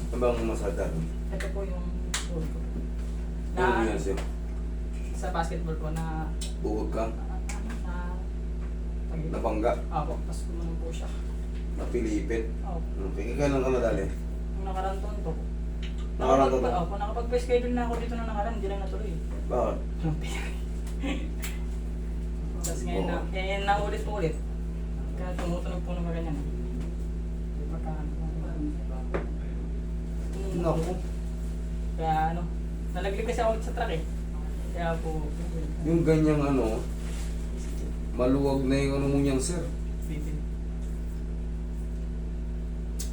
Ano bang masada? Ito po yung goal ko. Ano yan siya? Sa basketball po na Bukod ka? pag- Napangga? Opo, tapos kumanon po siya. Napilipit? Opo. Okay, kailan ka nadali? Nung nakaraan taon po. Nakaraan taon? Opo, nakapag-schedule na ako dito na nakaraan, hindi lang natuloy. Bakit? Tapos ngayon na, ngayon na ulit. Kaya tumutunog po ng ganyan. Naku. Kaya ano, nalaglig kasi ako sa truck eh. Kaya po, Yung ganyang ano, maluwag na yung ano mo niyang sir. bitin.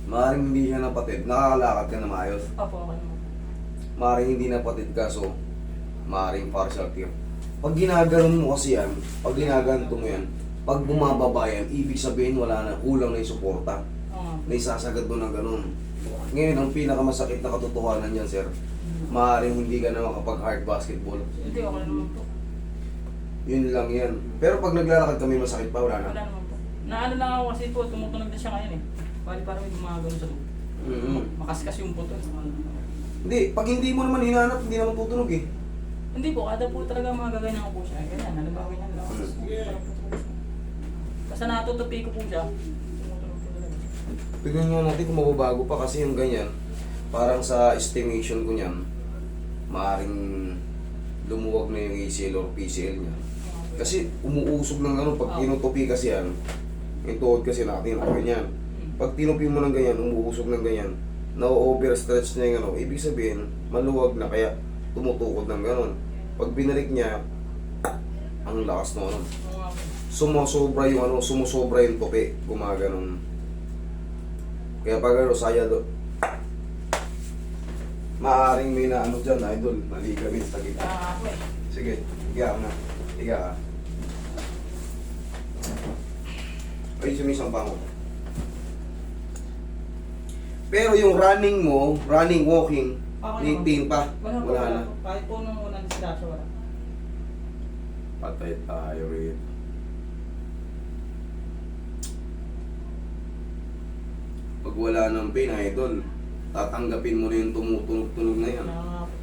Maaaring hindi siya napatid. Nakakalakad ka na maayos. Opo, ako naman. Maaaring hindi napatid ka, so maaaring partial tear. Pag ginaganon mo kasi yan, pag ginaganto mo yan, pag bumababa yan, ibig sabihin wala na, kulang na yung suporta. Oo nga. Na isasagad mo ng ganun. Ngayon, ang pinakamasakit na katotohanan yan, sir, maaaring hindi ka na makapag-hard basketball. Hindi, ako naman po. Yun lang yan. Pero pag naglalakad kami, masakit pa, wala na. Wala naman po. Naano lang ako kasi po, tumutunog na siya ngayon eh. Bali parang may gumagano sa loob. Makaskas yung puto. Hindi, pag hindi mo naman hinanap, hindi naman tutunog eh. Hindi po, kada po talaga mga gagawin ako po siya. Ganyan, halimbawa ganyan lang. Parang puto. Basta natutupi ko po siya. Tumutunog po talaga. Tignan nyo natin kung mababago pa kasi yung ganyan, parang sa estimation ko niyan, maaaring lumuwag na yung ACL or PCL niya. Kasi umuusog ng ano, pag tinutupi kasi yan, yung tuhod kasi natin, o ganyan. Pag tinupi mo ng ganyan, umuusog ng ganyan, na-overstretch na yung ano, ibig sabihin, maluwag na kaya tumutukod ng ganon. Pag binalik niya, ang lakas no, ano, Oo nga po. sumusobra yung ano, sumusobra yung tupi, gumaganon. Kaya pag ano, saya do, maaaring may na ano dyan, idol, naligamit sa gitna. Kaya ako eh. Sige, higa ka na. Higa ka. Ay, sumisang pa ako. Pero yung running mo, running, walking, Okay lifting pa, Wala po, wala wala na. po. Kahit po nung unang sila siya wala. Patay tayo rin. Pag wala ng pain, idol, tatanggapin mo na yung tumutunog-tunog na yan. Kaya nga po.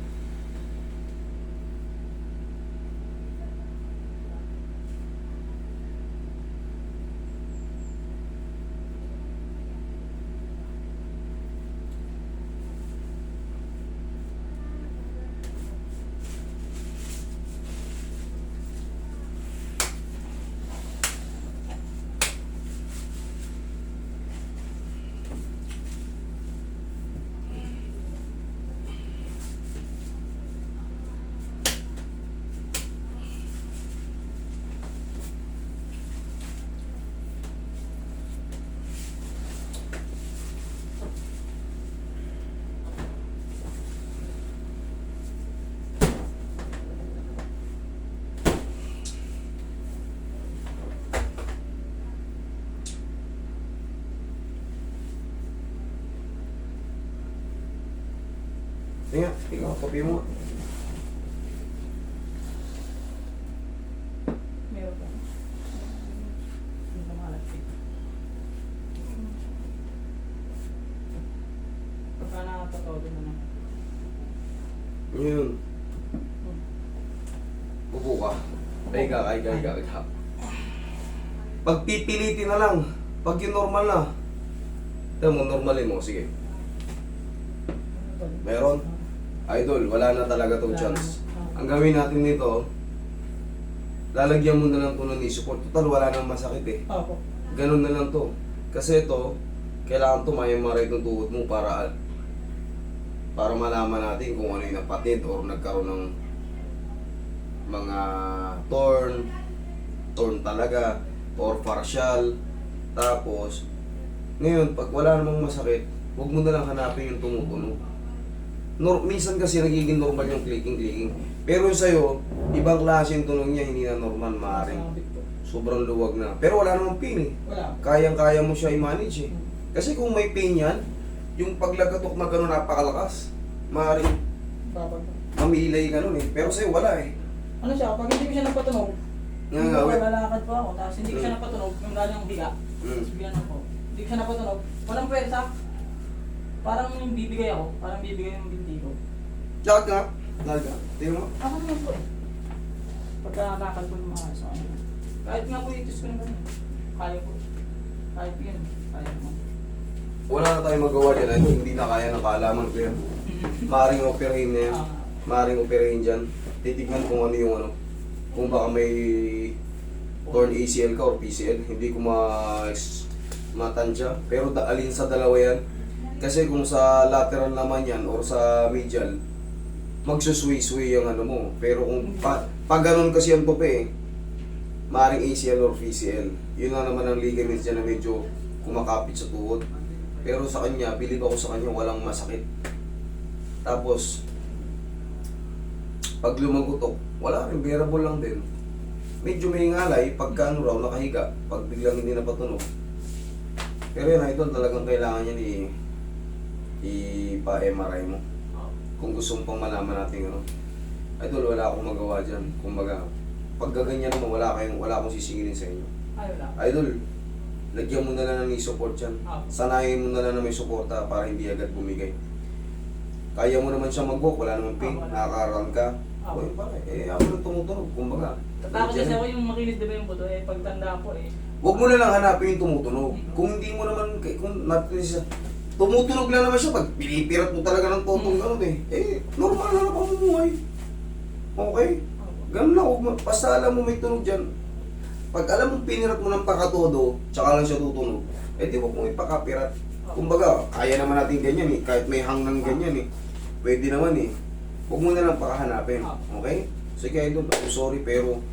Sige, ikaw, kopi mo. Meron po. Hindi ko malapit. Pagka nakapatawag na naman. Yun. Upo ka. Higa ka, higa. Pag pipilitin na lang, pag yung normal na, ito mo, normalin mo, sige. Meron? Idol, wala na talaga tong chance. Ang gawin natin nito, lalagyan mo na lang ito ng knee support. Total, wala nang masakit eh. Opo. Ganun na lang to. Kasi ito, kailangan tumayamaray ng tuhod mo para malaman natin kung ano yung napatid or nagkaroon ng mga torn talaga, or partial. Tapos, ngayon, pag wala namang masakit, huwag mo na lang hanapin yung tumutunog. Minsan kasi nagiging normal yung clicking. Pero yung sa'yo, ibang klase yung tunog niya, hindi na normal, maaaring Sabit po. sobrang luwag na. Pero wala namang pain eh. Wala. Kayang-kaya mo siya i-manage eh. Kasi kung may pain yan, yung paglagatok na gano'n napakalakas, maaaring Babag. mamilay ka nun eh. Pero sa'yo wala eh. Ano siya, pag hindi ko siya napatunog, Nga nga, wait. lalakad po ako, tapos hindi ko siya napatunog, yung galing higa, Mm. bigyan ako. Hindi ko siya napatunog, walang pwersa. Parang yung bibigay ako, parang bibigay yung binti ko. Lakad ka nga. Lakad ka. Tingnan mo. Ako naman po eh. Pagkakakal ko ng mga sa ano. Kahit nga po itis ko na ganun. Kaya po. Kahit yun, kaya naman. Wala na tayong magawa dyan. Ito, hindi na kaya ng kaalaman ko yan. Maring operahin na yan. Maring operahin dyan. Titignan kung ano yung ano. Kung baka may torn ACL ka or PCL. Hindi ko matansya. Pero alin sa dalawa yan. Kasi kung sa lateral naman yan or sa medial, magsusway-sway yung ano mo. Pero kung pag ganun kasi yan po eh, maring ACL or PCL. Yun na naman ang ligaments dyan na medyo kumakapit sa tuhod. Pero sa kanya, bilib ako sa kanya, walang masakit. Tapos, pag lumagutok, wala rin, bearable lang din. Medyo may ngalay, pagka ano raw, nakahiga, pag biglang hindi na patunog. Pero yun, idol, talagang kailangan yan ipa-MRI mo. Kung gusto mo pang malaman natin ano. Idol, wala akong magawa dyan. Kumbaga, pag gaganyan naman, wala akong sisingilin sa inyo. Ay, wala. Idol, lagyan mo na lang ng support yan. Sanayin mo na lang na may suporta para hindi agad bumigay. Kaya mo naman siya mag-walk, wala namang pain, nakaka-run ka. O yun pala, ako lang tumutunog, kumbaga. Tatakot kasi ako yung makinis diba yung buto eh, pagtanda ko eh. Huwag mo na lang hanapin yung tumutunog. Kung hindi mo naman, kung tumutunog lang naman siya, pag pinipirat mo talaga ng totong gano'n normal na lang pamumuhay. Okay? Ganun lang, basta alam mo may tunog dyan. Pag alam mo pinirat mo ng pakatodo, tsaka lang siya tutunog, di huwag mo ipakapirat. Kumbaga, kaya naman natin ganyan kahit may hanggang ganyan pwede naman huwag mo na lang pakahanapin. Okay? Sige idol, I'm sorry pero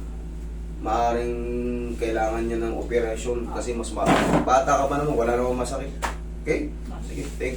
maaaring kailangan niya ng operasyon kasi mas bata ka pa naman, wala namang masakit. Okay? Sige, thank you.